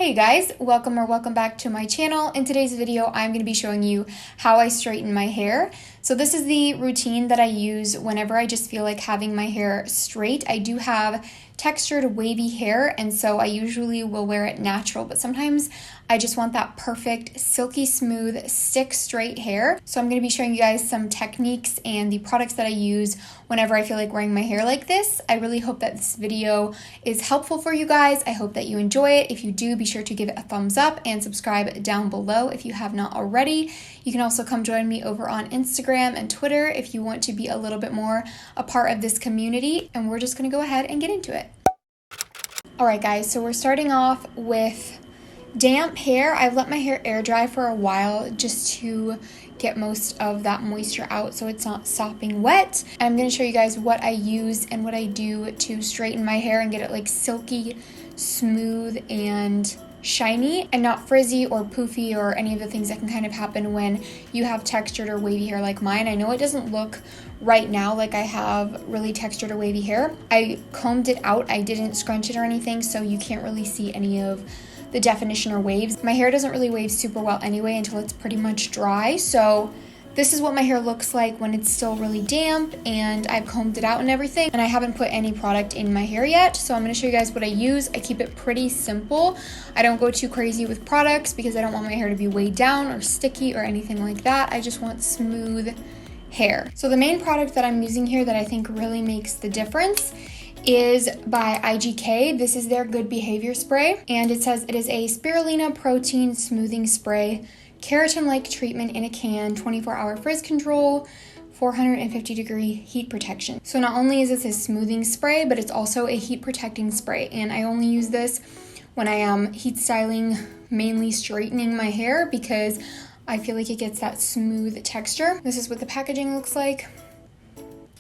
Hey guys, welcome back to my channel. In today's video, I'm going to be showing you how I straighten my hair. So this is the routine that I use whenever I just feel like having my hair straight. I do have textured wavy hair, and so I usually will wear it natural, but sometimes I just want that perfect silky smooth stick straight hair. So I'm going to be showing you guys some techniques and the products that I use whenever I feel like wearing my hair like this. I really hope that this video is helpful for you guys. I hope that you enjoy it. If you do, be sure to give it a thumbs up and subscribe down below if you have not already. You can also come join me over on Instagram and Twitter if you want to be a little bit more a part of this community, and we're just going to go ahead and get into it. Alright guys, so we're starting off with damp hair. I've let my hair air dry for a while just to get most of that moisture out so it's not sopping wet. I'm going to show you guys what I use and what I do to straighten my hair and get it like silky, smooth, and shiny and not frizzy or poofy or any of the things that can kind of happen when you have textured or wavy hair like mine. I know it doesn't look right now like I have really textured or wavy hair. I combed it out. I didn't scrunch it or anything, so you can't really see any of the definition or waves. My hair doesn't really wave super well anyway until it's pretty much dry, so this is what my hair looks like when it's still really damp and I've combed it out and everything, and I haven't put any product in my hair yet. So I'm going to show you guys what I use. I keep it pretty simple. I don't go too crazy with products because I don't want my hair to be weighed down or sticky or anything like that. I just want smooth hair. So the main product that I'm using here that I think really makes the difference is by IGK. This is their Good Behavior Spray, and it says it is a spirulina protein smoothing spray, keratin-like treatment in a can, 24-hour frizz control, 450-degree heat protection. So not only is this a smoothing spray, but it's also a heat protecting spray, and I only use this when I am heat styling, mainly straightening my hair, because I feel like it gets that smooth texture. This is what the packaging looks like.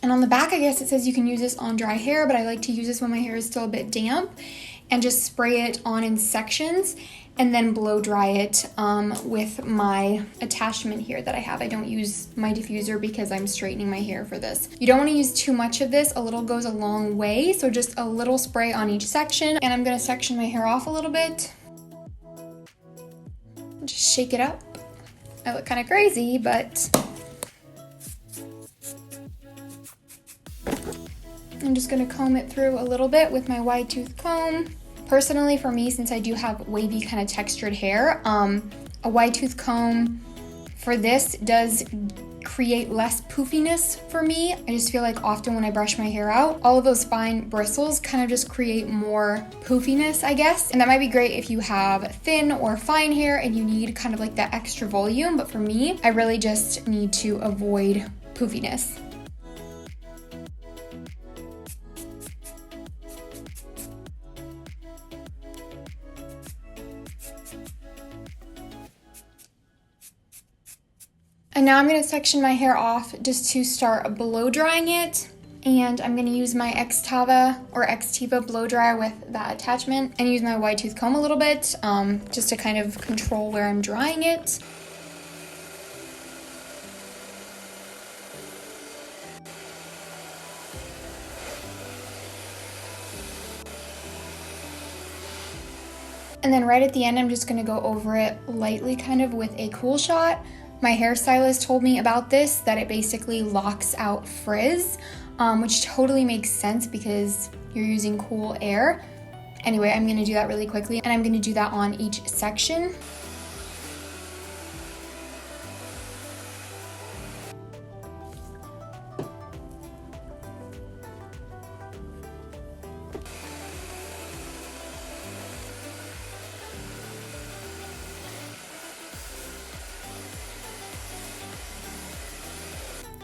And on the back, I guess it says you can use this on dry hair, but I like to use this when my hair is still a bit damp and just spray it on in sections and then blow dry it with my attachment here that I have. I don't use my diffuser because I'm straightening my hair for this. You don't want to use too much of this. A little goes a long way, so just a little spray on each section. And I'm going to section my hair off a little bit. Just shake it up. I look kind of crazy, but I'm just going to comb it through a little bit with my wide tooth comb. Personally, for me, since I do have wavy kind of textured hair, a wide tooth comb for this does create less poofiness for me. I just feel like often when I brush my hair out, all of those fine bristles kind of just create more poofiness, I guess. And that might be great if you have thin or fine hair and you need kind of like that extra volume. But for me, I really just need to avoid poofiness. And now I'm going to section my hair off just to start blow drying it. And I'm going to use my Xtiva blow dryer with that attachment and use my wide tooth comb a little bit just to kind of control where I'm drying it. And then right at the end, I'm just going to go over it lightly kind of with a cool shot. My hairstylist told me about this, that it basically locks out frizz, which totally makes sense because you're using cool air. Anyway, I'm going to do that really quickly, and I'm going to do that on each section.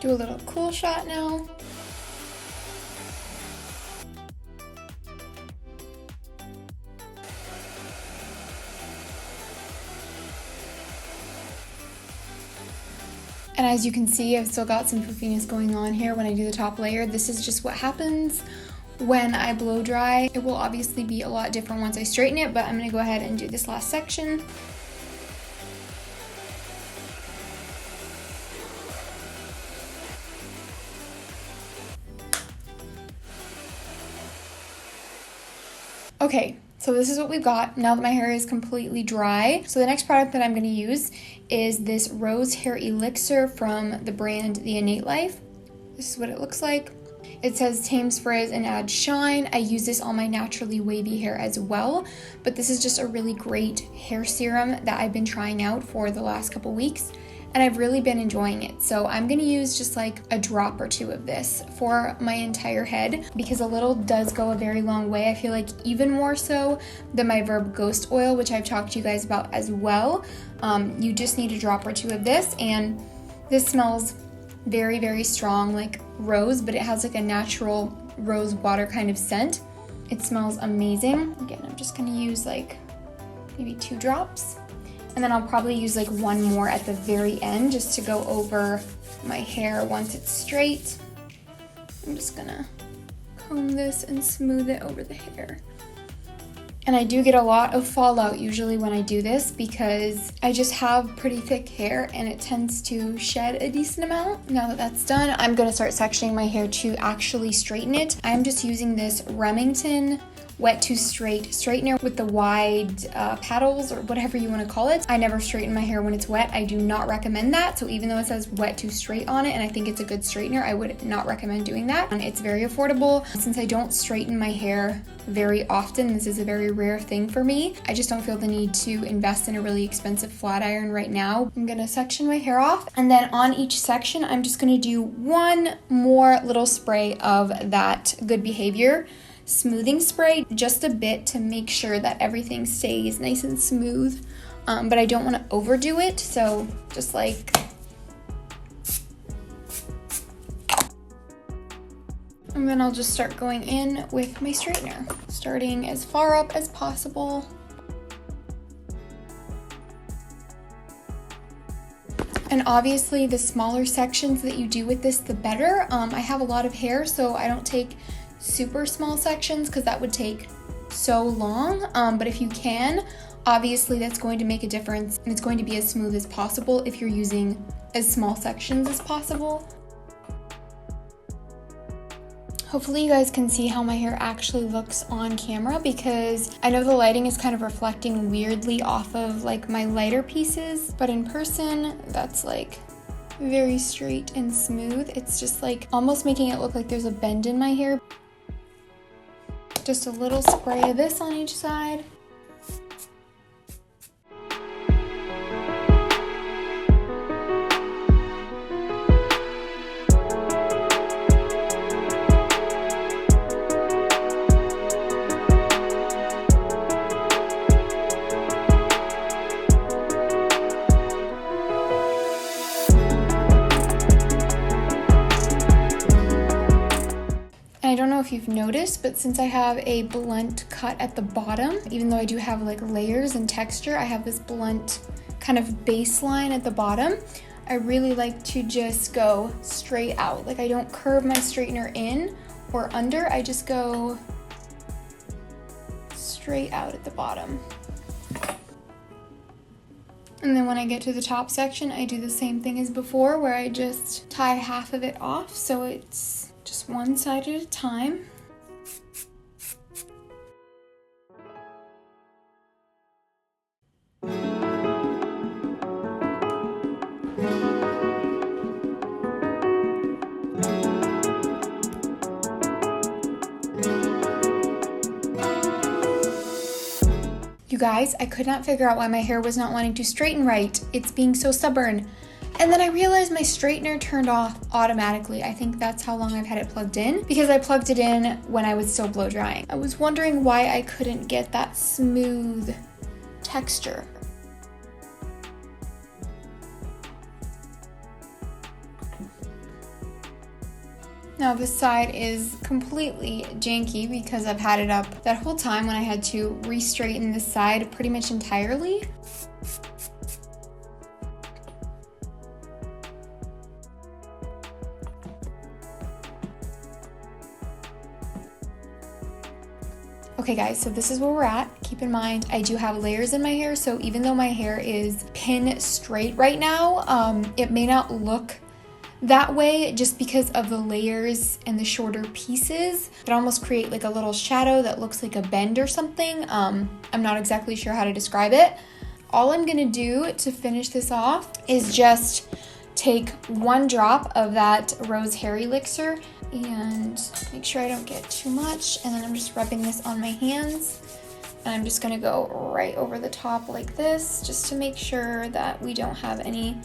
Do a little cool shot now. And as you can see, I've still got some poofiness going on here when I do the top layer. This is just what happens when I blow dry. It will obviously be a lot different once I straighten it, but I'm gonna go ahead and do this last section. Okay, So this is what we've got now that my hair is completely dry. So the next product that I'm going to use is this Rose Hair Elixir from the brand The Innate Life. This is what it looks like. It says tames frizz and adds shine. I use this on my naturally wavy hair as well, but this is just a really great hair serum that I've been trying out for the last couple weeks, and I've really been enjoying it. So I'm gonna use just like a drop or two of this for my entire head, because a little does go a very long way. I feel like even more so than my Verb Ghost Oil, which I've talked to you guys about as well. You just need a drop or two of this, and this smells very, very strong, like rose, but it has like a natural rose water kind of scent. It smells amazing. Again, I'm just gonna use like maybe 2 drops, and then I'll probably use like 1 more at the very end just to go over my hair once it's straight. I'm just gonna comb this and smooth it over the hair. And I do get a lot of fallout usually when I do this, because I just have pretty thick hair and it tends to shed a decent amount. Now that that's done, I'm gonna start sectioning my hair to actually straighten it. I'm just using this Remington Wet to Straight straightener with the wide paddles, or whatever you want to call it. I never straighten my hair when it's wet. I do not recommend that. So even though it says Wet to Straight on it and I think it's a good straightener, I would not recommend doing that. And it's very affordable. Since I don't straighten my hair very often, this is a very rare thing for me, I just don't feel the need to invest in a really expensive flat iron right now. I'm gonna section my hair off, and then on each section I'm just gonna do 1 more little spray of that Good Behavior smoothing spray, just a bit, to make sure that everything stays nice and smooth, but I don't want to overdo it, so just like, and then I'll just start going in with my straightener, starting as far up as possible. And obviously the smaller sections that you do with this, the better. I have a lot of hair, so I don't take super small sections because that would take so long, but if you can, obviously that's going to make a difference, and it's going to be as smooth as possible if you're using as small sections as possible. Hopefully you guys can see how my hair actually looks on camera, because I know the lighting is kind of reflecting weirdly off of like my lighter pieces, but in person that's like very straight and smooth. It's just like almost making it look like there's a bend in my hair. Just a little spray of this on each side. I don't know if you've noticed, but since I have a blunt cut at the bottom, even though I do have like layers and texture, I have this blunt kind of baseline at the bottom. I really like to just go straight out. Like I don't curve my straightener in or under, I just go straight out at the bottom. And then when I get to the top section, I do the same thing as before, where I just tie half of it off so it's just one side at a time. You guys, I could not figure out why my hair was not wanting to straighten right. It's being so stubborn. And then I realized my straightener turned off automatically. I think that's how long I've had it plugged in, because I plugged it in when I was still blow drying. I was wondering why I couldn't get that smooth texture. Now this side is completely janky because I've had it up that whole time when I had to re-straighten this side pretty much entirely. Okay guys, so this is where we're at. Keep in mind, I do have layers in my hair, so even though my hair is pin straight right now, it may not look that way, just because of the layers and the shorter pieces, it almost create like a little shadow that looks like a bend or something. I'm not exactly sure how to describe it. All I'm gonna do to finish this off is just take 1 drop of that rose hair elixir and make sure I don't get too much, and then I'm just rubbing this on my hands, and I'm just gonna go right over the top like this just to make sure that we don't have any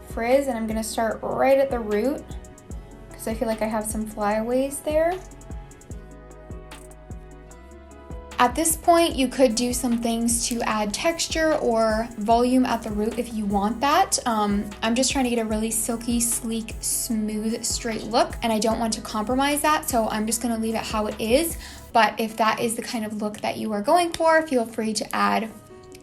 frizz. And I'm gonna start right at the root because I feel like I have some flyaways there. At this point, you could do some things to add texture or volume at the root if you want that. I'm just trying to get a really silky, sleek, smooth, straight look, and I don't want to compromise that, so I'm just gonna leave it how it is. But if that is the kind of look that you are going for, feel free to add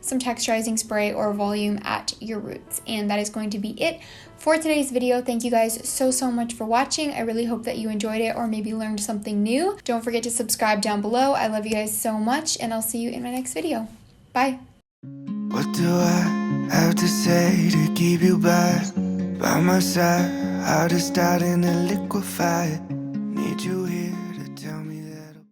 some texturizing spray or volume at your roots. And that is going to be it for today's video. Thank you guys so much for watching. I really hope that you enjoyed it or maybe learned something new. Don't forget to subscribe down below. I love you guys so much, and I'll see you in my next video. Bye. What do I have to say to keep you by my side? How to start in a liquefy? Need you here.